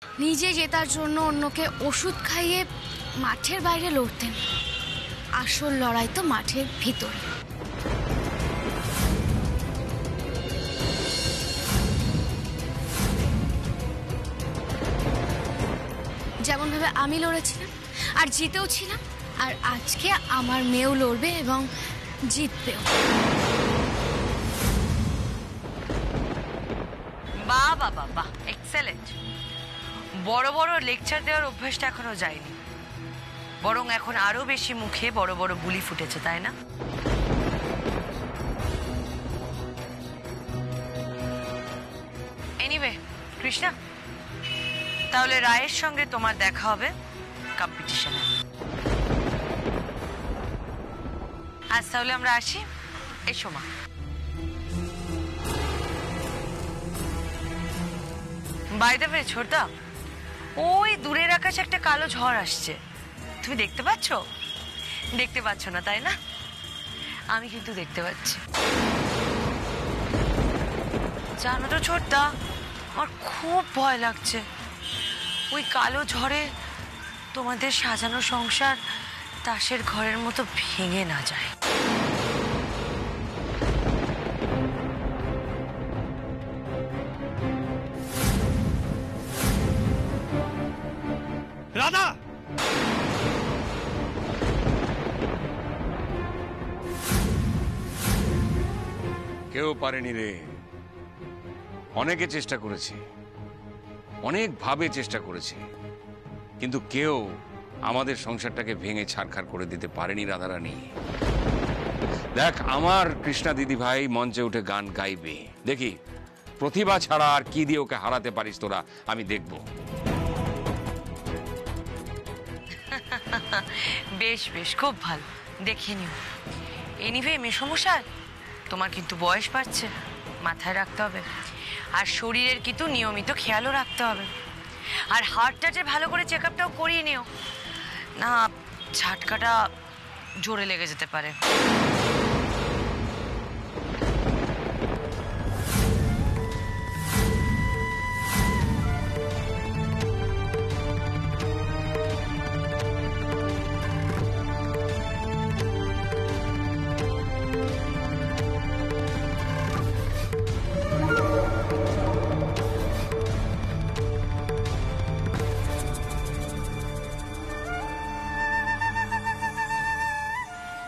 নিজে জেতার জন্য অন্যকে ওষুধ খাইয়ে মাঠের বাইরে লড়তেন। আসল লড়াই তো মাঠের ভিতরে। যেমন ভাবে আমি লড়েছিলাম আর জিতেও ছিলাম, আর আজকে আমার মেয়েও লড়বে এবং জিতবেও। বাহ বাহ বাহ বাহ, এক্সেলেন্ট। বড় বড় লেকচার দেওয়ার অভ্যাসটা এখনো যায়নি, বরং এখন আরো বেশি মুখে বড় বড় বুলি ফুটেছে, তাই না? এনিওয়ে কৃষ্ণা, তাহলে রায়ের সঙ্গে তোমার দেখা হবে কম্পিটিশনে। আজ তাহলে আমরা আসি, এসো মা। বাই দ্য ওয়ে ছোটদা, ওই দূরের আকাশে একটা কালো ঝড় আসছে, তুমি দেখতে পাচ্ছ? দেখতে পাচ্ছ না তাই না? আমি কিন্তু দেখতে পাচ্ছি। জানো তো ছোটদা, আমার খুব ভয় লাগছে ওই কালো ঝড়ে তোমাদের সাজানো সংসার তাসের ঘরের মতো ভেঙে না যায়। রাধা, কেউ পারেনি রে। অনেকে চেষ্টা করেছে, অনেকভাবে চেষ্টা করেছে, কিন্তু কেউ আমাদের সংসারটাকে ভেঙে ছারখার করে দিতে পারেনি রাধারানী। দেখ, আমার কৃষ্ণা দিদি ভাই মঞ্চে উঠে গান গাইবে, দেখি প্রতিভা ছাড়া আর কি দিয়ে ওকে হারাতে পারিস তোরা, আমি দেখব। বেশ বেশ, খুব ভালো, দেখে নিও। এনিওয়ে মেসমশাই, তোমার কিন্তু বয়স বাড়ছে, মাথায় রাখতে হবে। আর শরীরের কিন্তু নিয়মিত খেয়ালও রাখতে হবে। আর হার্টটাতে ভালো করে চেক আপটাও করিয়ে নিও, না ঝাটকাটা জোরে লেগে যেতে পারে।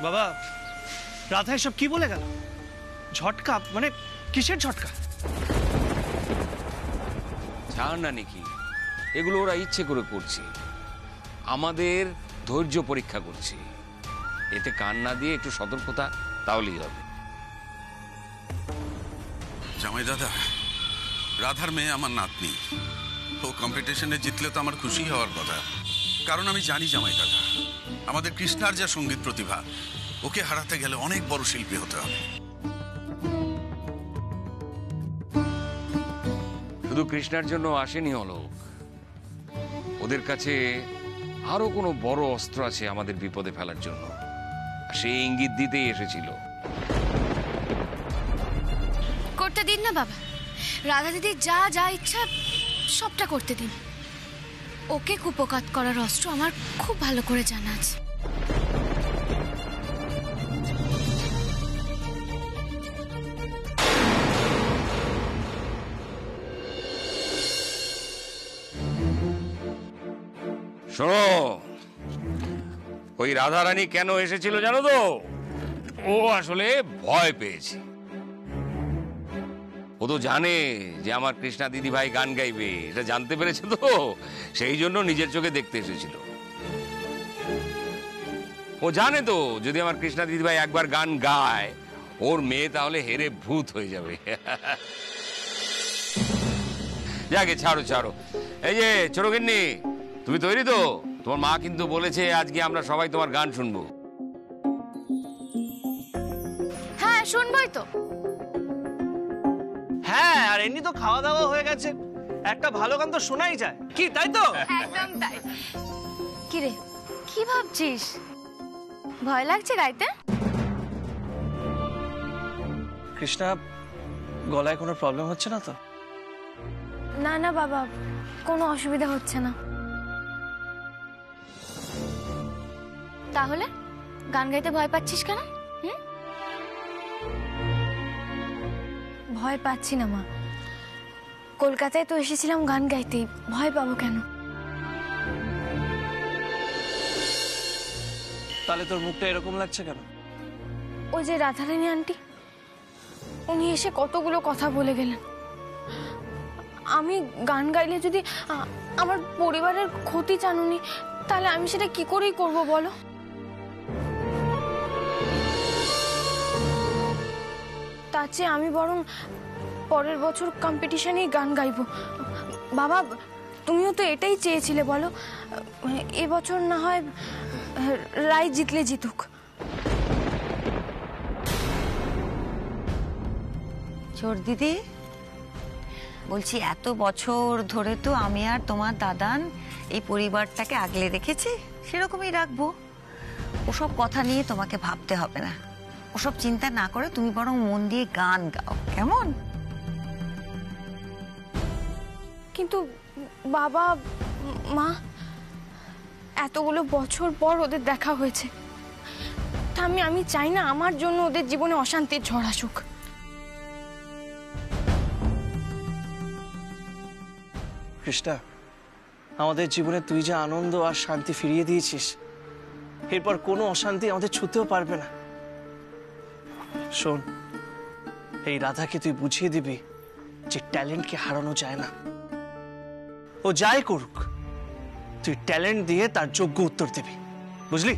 বাবা, রাধা এসব কি বলে গেল? ঝটকা মানে কিসের ঝটকা? ছাড় না নাকি, এগুলো ওরা ইচ্ছে করে করছে, আমাদের ধৈর্য পরীক্ষা করছে। এতে কান না দিয়ে একটু সতর্কতা, তাহলেই হবে। জামাই দাদা, রাধার মেয়ে আমার নাতনি, ও কম্পিটিশনে জিতলে তো আমার খুশি হওয়ার কথা। কারণ আমি জানি জামাই দাদা, আমাদের কৃষ্ণার যা সঙ্গীত প্রতিভা, ওকে হারাতে গেলে অনেক বড় শিল্পী হতে হবে। শুধু কৃষ্ণার জন্য আসেনি অলোক, ওদের কাছে আরো কোনো বড় অস্ত্র আছে আমাদের বিপদে ফেলার জন্য, সেই ইঙ্গিত দিতেই এসেছিল। করতে দিন না বাবা, রাধা দিদি যা যা ইচ্ছা সবটা করতে দিন। ওকে কুপকাত করার অস্ত্র আমার খুব ভালো করে জানা আছে। শোনো, ওই রাধারানী কেন এসেছিল জানো তো? ও আসলে ভয় পেয়েছে। ও তো জানে যে আমার কৃষ্ণা দিদি ভাই গান গাইবে, এটা জানতে পেরেছে তো, সেই জন্য নিজের চোখে দেখতে এসেছিল। ও জানে তো যদি আমার কৃষ্ণা দিদি ভাই একবার গান গায়, ওর মেয়ে তাহলে হেরে ভূত হয়ে যাবে। যাকে ছাড়ো ছাড়ো। এই যে ছোট গিন্নি, তুমি তৈরি তো? তোমার মা কিন্তু বলেছে আজকে আমরা সবাই তোমার গান শুনবো। হ্যাঁ, শুনবই তো। হ্যাঁ, আর এমনি তো খাওয়া দাওয়া হয়ে গেছে, একটা ভালো গান তো শোনাই যায়, কি তাই তো? একদম তাই। কি রে, কি ভাবছিস? ভয় লাগছে গাইতে? কৃষ্ণা, গলায় কোনো প্রবলেম হচ্ছে না তো? না না বাবা, কোনো অসুবিধা হচ্ছে না। তাহলে গান গাইতে ভয় পাচ্ছিস কেন? ভয় পাচ্ছি না মা, কলকাতায় তো এসেছিলাম গান গাইতে, ভয় পাবো কেন? তাহলে তোর মুখটা এরকম লাগছে কেন? ওই যে রাধারানী আন্টি, উনি এসে কতগুলো কথা বলে গেলেন। আমি গান গাইলে যদি আমার পরিবারের ক্ষতি চান উনি, তাহলে আমি সেটা কি করেই করব বলো? তার চেয়ে আমি বরং পরের বছর কম্পিটিশনেই গান গাইবো। বাবা, তুমিও তো এটাই চেয়েছিলে বলো, এবছর না হয় রায় জিতলে জিতুক। চোর দিদি, বলছি এত বছর ধরে তো আমি আর তোমার দাদান এই পরিবারটাকে আগলে রেখেছি, সেরকমই রাখবো। ওসব কথা নিয়ে তোমাকে ভাবতে হবে না, ওসব চিন্তা না করে তুমি বরং মন দিয়ে গান গাও, কেমন? কিন্তু বাবা মা, এতগুলো বছর পর ওদের দেখা হয়েছে, তা আমি চাই না আমার জন্য ওদের জীবনে অশান্তির ঝড় আসুক। কৃষ্ণা, আমাদের জীবনে তুই যে আনন্দ আর শান্তি ফিরিয়ে দিয়েছিস, এরপর কোনো অশান্তি আমাদের ছুঁতেও পারবে না। শোন, এই রাধাকে তুই বুঝিয়ে দিবি যে ট্যালেন্টকে হারানো যায় না। ও যাই করুক, তুই ট্যালেন্ট দিয়ে তার যোগ্য উত্তর দিবি, বুঝলি?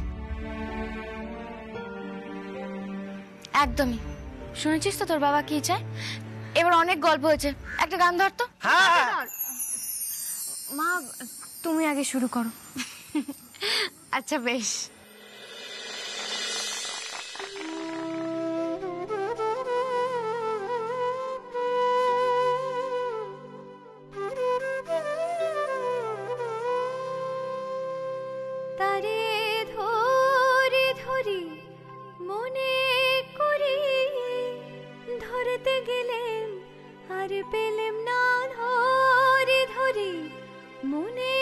একদমই। শুনেছিস তো তোর বাবা কি চায়? এবার অনেক গল্প হয়েছে, একটা গান ধর তো। হ্যাঁ, মা, তুমি আগে শুরু করো। আচ্ছা বেশ। তারে ধরে ধরি মনে করি, ধরতে গেলেম আর পেলেম না, ধরে ধরি মনে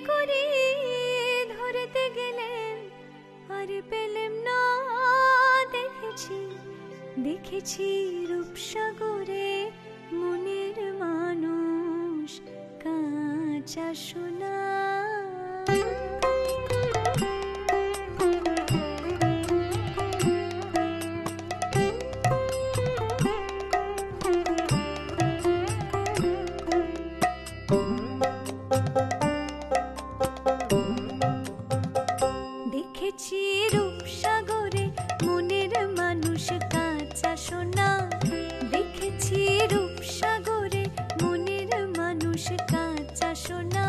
করি, ধরতে গেলেম আর পেলেম না। দেখেছি দেখেছি রূপসাগরে মনের মানুষ কাঁচা সোনা। দেখেছি রূপসাগরে মনের মানুষ কাঁচা সোনা, দেখেছি রূপসাগরে মনের মানুষ কাঁচা সোনা।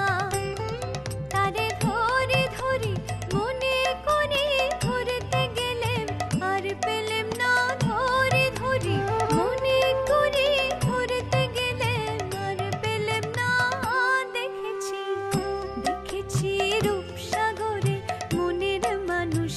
তারে ধরে ধরি মনে করি, ধরতে গেলেম আর পেলেম না, ধরে ধরি মনে করি, ধরতে গেলেম আর পেলেম না। দেখেছি দেখেছি রূপসাগরে মনের মানুষ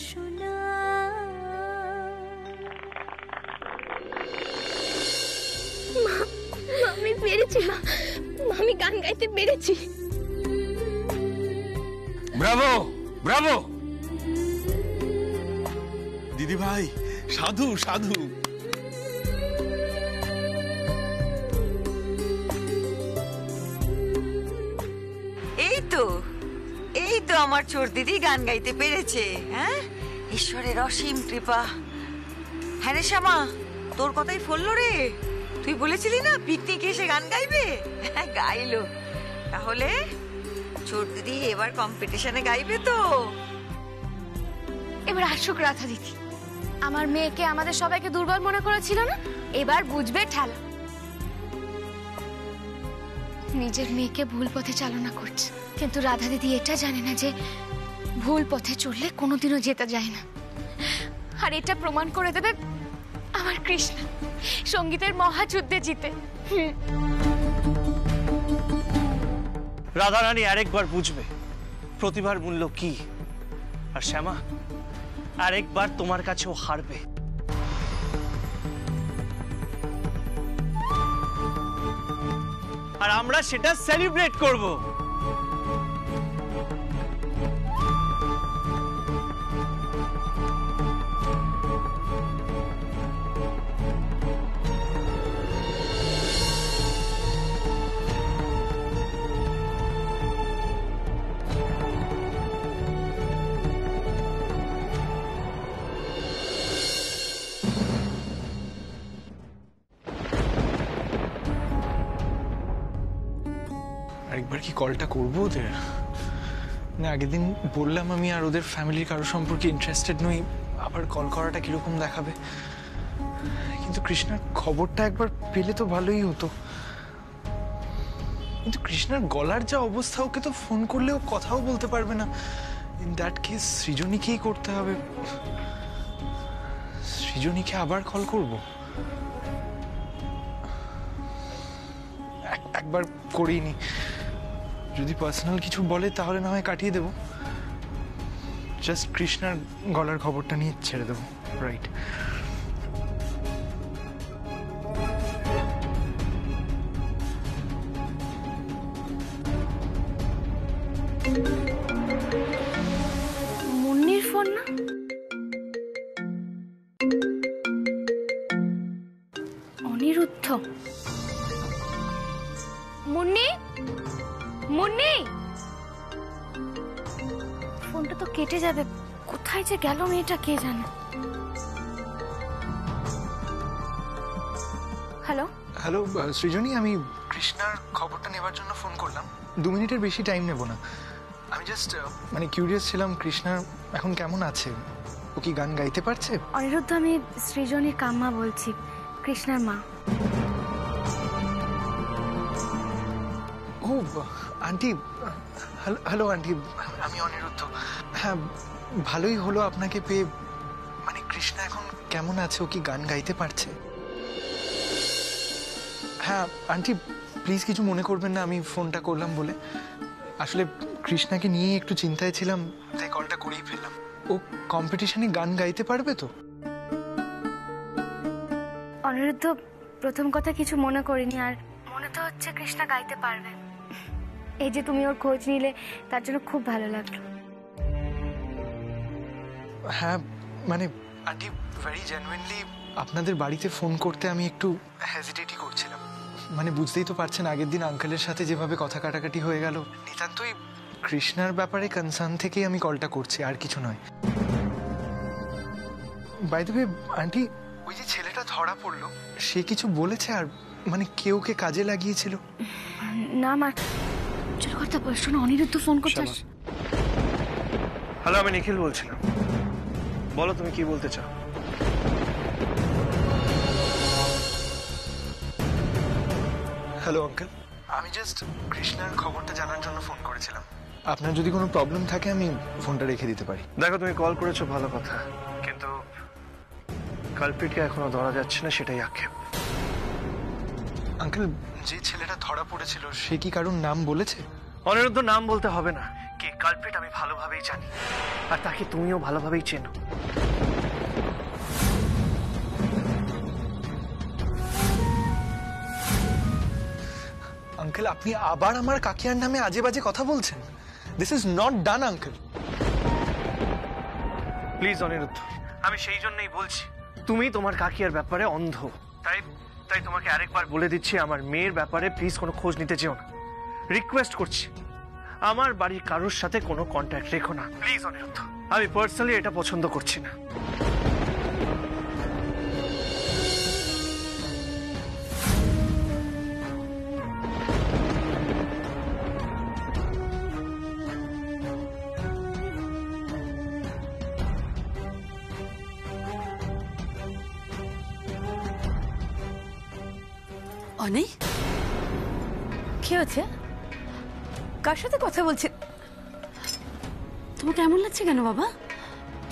শোনা। আমি পেরেছি মা, আমি গান গাইতে পেরেছি। Bravo, Bravo. দিদি ভাই, সাধু সাধু। এই তো আমার চোর দিদি গান গাইতে পেরেছে। হ্যাঁ, ঈশ্বরের অসীম কৃপা। হ্যাঁ রে শ্যামা, তোর কথাই ফললো রে। তুই বলেছিলি না পিকনিকে এসে গান গাইবে, হ্যাঁ গাইলো। তাহলে চোর দিদি এবার কম্পিটিশনে গাইবে তো। এবার আসুক রাধা দিদি। আমার মেয়েকে আমাদের সবাইকে দুর্বল মনে করেছিল না, এবার বুঝবে ঠেলা। নিজের মেয়েকে ভুল পথে চালনা করছে, কিন্তু রাধা দিদি এটা জানে না যে ভুল পথে চললে কোনোদিনও জেতা যায় না। আর এটা প্রমাণ করে দেবে আমার কৃষ্ণ সঙ্গীতের মহাযুদ্ধে জিতে। রাধারানী আরেকবার বুঝবে প্রতিভার মূল্য কি। আর শ্যামা, আরেকবার তোমার কাছেও হারবে। আর আমরা সেটা সেলিব্রেট করব। আরেকবার কি কলটা করবো ওদের? না, আগের দিন বললাম আমি আর ওদের ফ্যামিলির কারো সম্পর্কে ইন্টারেস্টেড নই, আবার কল করাটা কিরকম দেখাবে। কিন্তু কৃষ্ণার খবরটা একবার পেলে তো ভালোই হতো। কিন্তু কৃষ্ণার গলার যা অবস্থা, ওকে তো ফোন করলেও কথাও বলতে পারবে না। ইন দ্যাট কেস সৃজনীকেই করতে হবে। সৃজনীকে আবার কল করব? একবার করিনি, যদি পার্সোনাল কিছু বলে তাহলে না হয় কাটিয়ে দেব। জাস্ট কৃষ্ণার গলার খবরটা নিয়ে ছেড়ে দেবো, রাইট? মুন্নির ফোন না? অনিরুদ্ধ। মুন্নি, মুন্নি, ফোনটা তো কেটে যাবে। কোথায় যে গেল মেয়েটা কে জানে। হ্যালো হ্যালো সৃজনী, আমি কৃষ্ণার খবরটা নেবার জন্য ফোন করলাম। 2 মিনিটের বেশি টাইম নেব না। আমি জাস্ট কিউরিয়াস ছিলাম কৃষ্ণা এখন কেমন আছে, ও কি গান গাইতে পারছে? অনিরুদ্ধ, আমি সৃজনীর কাম্মা বলছি, কৃষ্ণার মা। ও আন্টি, হ্যালো আন্টি, আমি অনিরুদ্ধ। হ্যাঁ, ভালোই হলো আপনাকে পেয়ে। কৃষ্ণা এখন কেমন আছে, ও কি গান গাইতে পারছে? হ্যাঁ আন্টি, প্লিজ কিছু মনে করবেন না আমি ফোনটা করলাম বলে। আসলে কৃষ্ণাকে নিয়ে একটু চিন্তায় ছিলাম, তাই কলটা করেই ফেললাম। ও কম্পিটিশনে গান গাইতে পারবে তো? অনিরুদ্ধ, প্রথম কথা কিছু মনে করিনি, আর মনে তো হচ্ছে কৃষ্ণা গাইতে পারবে। এই যে তুমি ওর খোঁজ নিলে, তার জন্য খুব ভালো লাগলো। হ্যাঁ আন্টি, ভেরি জেনুইনলি আপনাদের বাড়িতে ফোন করতে আমি একটু হেজিটেটই করছিলাম। বুঝতেই তো পারছেন, আগের দিন আঙ্কেলের সাথে যেভাবে কথা কাটাকাটি হয়ে গেল, নিতান্তই কৃষ্ণার ব্যাপারে কনসার্ন থেকেই আমি কলটা করছি, আর কিছু নয়। বাই দ্য ওয়ে আন্টি, ওই যে ছেলেটা ধরা পড়লো, সে কিছু বলেছে? আর কেউ কে কাজে লাগিয়েছিল? না মা, চল কথা বল। শোনো, অনিরুদ্ধ ফোন করছে। হ্যালো, আমি নিখিল বলছিলাম। বলো তুমি কি বলতে চাও। হ্যালো আঙ্কেল, আমি জাস্ট কৃষ্ণার খবরটা জানার জন্য ফোন করেছিলাম। আপনার যদি কোনো প্রবলেম থাকে আমি ফোনটা রেখে দিতে পারি। দেখো, তুমি কল করেছো ভালো কথা, কিন্তু কালপিটকে এখনো ধরা যাচ্ছে না, সেটাই আক্ষেপ। আঙ্কেল, যে ছেলেটা ধরা পড়েছিল সে কি কারোর নাম বলেছে? অনিরুদ্ধ নাম বলতে হবে না, কে কালপ্রিট আমি ভালোভাবেই জানি, আর তাকে তুমিও ভালোভাবেই চেনো। আঙ্কেল, আপনি আবার আমার কাকিয়ার নামে আজে বাজে কথা বলছেন। This is not done uncle. Please Anirudh, আমি সেই জন্যই বলছি তুমি তোমার কাকিয়ার ব্যাপারে অন্ধ। তাই তাই তোমাকে আরেকবার বলে দিচ্ছি, আমার মেয়ের ব্যাপারে প্লিজ কোনো খোঁজ নিতে যেও না। রিকোয়েস্ট করছি, আমার বাড়ির কারোর সাথে কোনো কন্ট্যাক্ট রেখো না প্লিজ অনিরুদ্ধ। আমি পার্সোনালি এটা পছন্দ করছি না। অনি, কি হচ্ছে? কার সাথে কথা বলছে? তোমাকে এমন লাগছে কেন বাবা?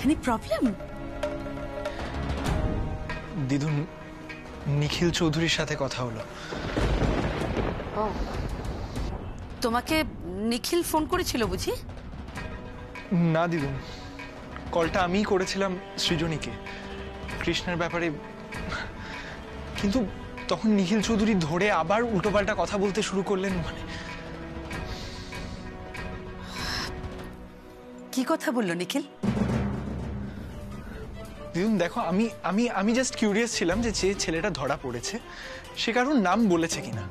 Any problem? দিদুন, নিখিল চৌধুরীর সাথে কথা হলো। তোমাকে নিখিল ফোন করেছিল বুঝি? না দিদুন, কলটা আমিই করেছিলাম সৃজনীকে কৃষ্ণের ব্যাপারে, কিন্তু তখন নিখিল চৌধুরী ধরে আবার উল্টোপাল্টা কথা বলতে শুরু করলেন। মানে কি কথা বললো নিখিল? দিদুন দেখো, আমি আমি আমি জাস্ট কিউরিয়াস ছিলাম যে ছেলেটা ধরা পড়েছে সে কারোর নাম বলেছে কিনা,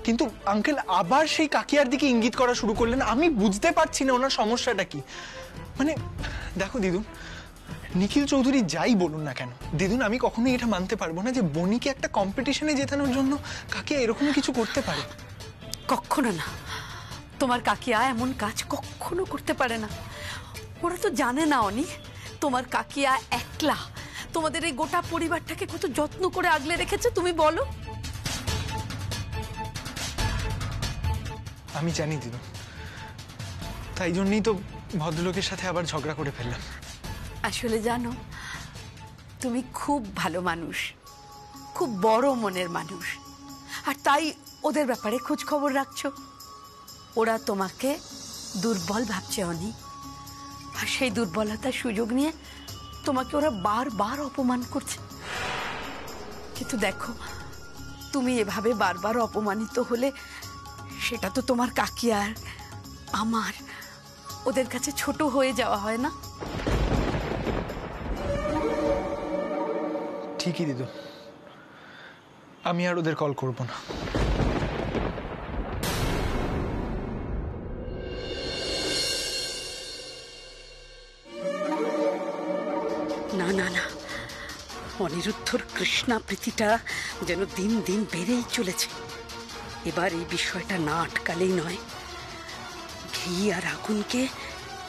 কিন্তু আঙ্কেল আবার সেই কাকিয়ার দিকে ইঙ্গিত করা শুরু করলেন। আমি বুঝতে পারছি না ওনার সমস্যাটা কি। মানে দেখো দিদুন, নিখিল চৌধুরী যাই বলুন না কেন দিদুন, আমি কখনোই এটা মানতে পারবো না যে বনিকে একটা কম্পিটিশনে জেতানোর জন্য কাকিয়া এরকম কিছু করতে পারে। কখনো না, তোমার কাকিয়া এমন কাজ কখনো করতে পারে না। ওরা তো জানে না অনি, তোমার কাকিয়া একলা তোমাদের এই গোটা পরিবারটাকে কত যত্ন করে আগলে রেখেছে। তুমি বলো। আমি জানি দিদুন, তাই জন্যই তো ভদ্রলোকের সাথে আবার ঝগড়া করে ফেললাম। আসলে জানো, তুমি খুব ভালো মানুষ, খুব বড় মনের মানুষ, আর তাই ওদের ব্যাপারে খোঁজ খবর রাখছো। ওরা তোমাকে দুর্বল ভাবছে অনি, আর সেই দুর্বলতার সুযোগ নিয়ে তোমাকে ওরা বারবার অপমান করছে। কিন্তু দেখো, তুমি এভাবে বারবার অপমানিত হলে সেটা তো তোমার কাকিয়ার, আমার, ওদের কাছে ছোট হয়ে যাওয়া হয় না? ঠিকই দিদু, আমি আর ওদের কল করব না। না না না, অনিরুদ্ধর কৃষ্ণা প্রীতিটা যেন দিন দিন বেড়েই চলেছে। এবার এই বিষয়টা না আটকালেই নয়। ঘি আর আগুনকে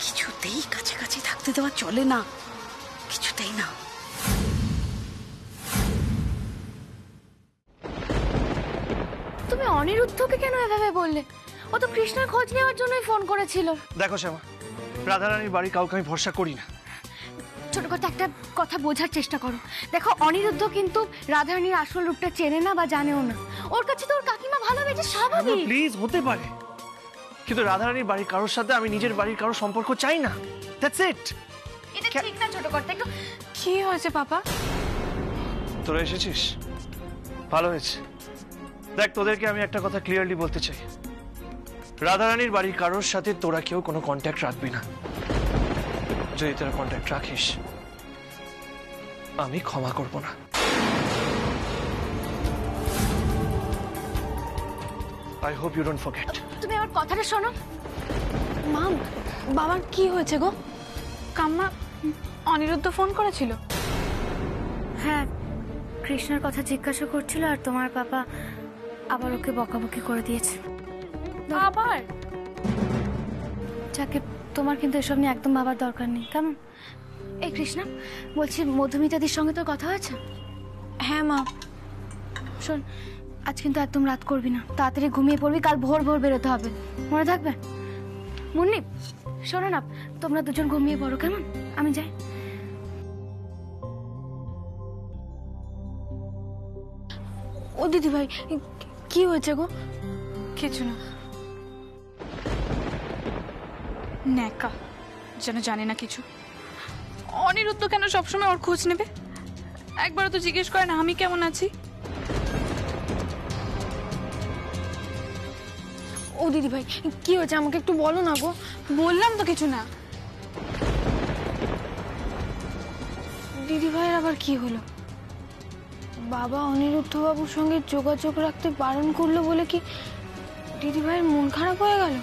কিছুতেই কাছাকাছি থাকতে দেওয়া চলে না, কিছুতেই না। তুমি অনিরুদ্ধকে কেন এভাবে বললে? ও তো কৃষ্ণার খোঁজ নেওয়ার জন্যই ফোন করেছিল। দেখো শ্যামা, রাধারানীর বাড়ি কাউকে আমি ভরসা করি না। ছোট কথা একটা কথা বোঝার চেষ্টা করো। দেখো, অনিরুদ্ধ কিন্তু রাধারানীর আসল রূপটা চেনে না বা জানেও না। ওর কাছে তো ওর কাকিমা ভালোবেসে স্বাভাবিক। প্লিজ, হতে পারে, কিন্তু রাধারানীর বাড়ির কারোর সাথে আমি নিজের বাড়ির কারোর সম্পর্ক চাই না। That's it. এটা ঠিক না ছোট কথা। একটু কি হয়েছে পাপা? তোরা এসেছিস, ভালো হয়েছে। দেখ, তোদেরকে আমি একটা কথা ক্লিয়ারলি বলতে চাই, রাধারানীর বাড়ির কারোর সাথে তোরা কেউ কোনো কন্ট্যাক্ট রাখবি না। যদি তোরা কন্ট্যাক্ট রাখিস, আমি ক্ষমা করব না। I hope you don't forget. তুমি আমার কথাটা শোনো। মা, বাবার কি হয়েছে গো? কাম্মা, অনিরুদ্ধ ফোন করেছিল। হ্যাঁ, কৃষ্ণের কথা জিজ্ঞাসা করছিল, আর তোমার বাবা আবার ওকে বকাবকি করে দিয়েছে। আবার? যাকে, তোমার কিন্তু এসব নিয়ে একদম ভাবার দরকার নেই, কেমন? এই কৃষ্ণা, বলছি মধুমিতাদির সঙ্গে তোর কথা হয়েছে? হ্যাঁ মা। শোন, আজ কিন্তু একদম রাত করবি না, তাড়াতাড়ি ঘুমিয়ে পড়বি, কাল ভোর ভোর বেরোতে হবে, মনে থাকবে? মুন্নি, শোনো না, তোমরা দুজন ঘুমিয়ে পড়ো, কেমন? আমি যাই। ও দিদি ভাই, কি হয়েছে গো? কিছু না। ন্যাকা, যেন জানে না কিছু। অনিরুদ্ধ কেন সবসময় ওর খোঁজ নেবে? একবারও তো জিজ্ঞেস করে না আমি কেমন আছি। ও দিদি ভাই, কি হয়েছে আমাকে একটু বলো না গো। বললাম তো কিছু না। দিদি ভাইয়ের আবার কি হলো? বাবা অনিরুদ্ধ বাবুর সঙ্গে যোগাযোগ রাখতে বারণ করলো বলে কি দিদি ভাইয়ের মন খারাপ হয়ে গেল?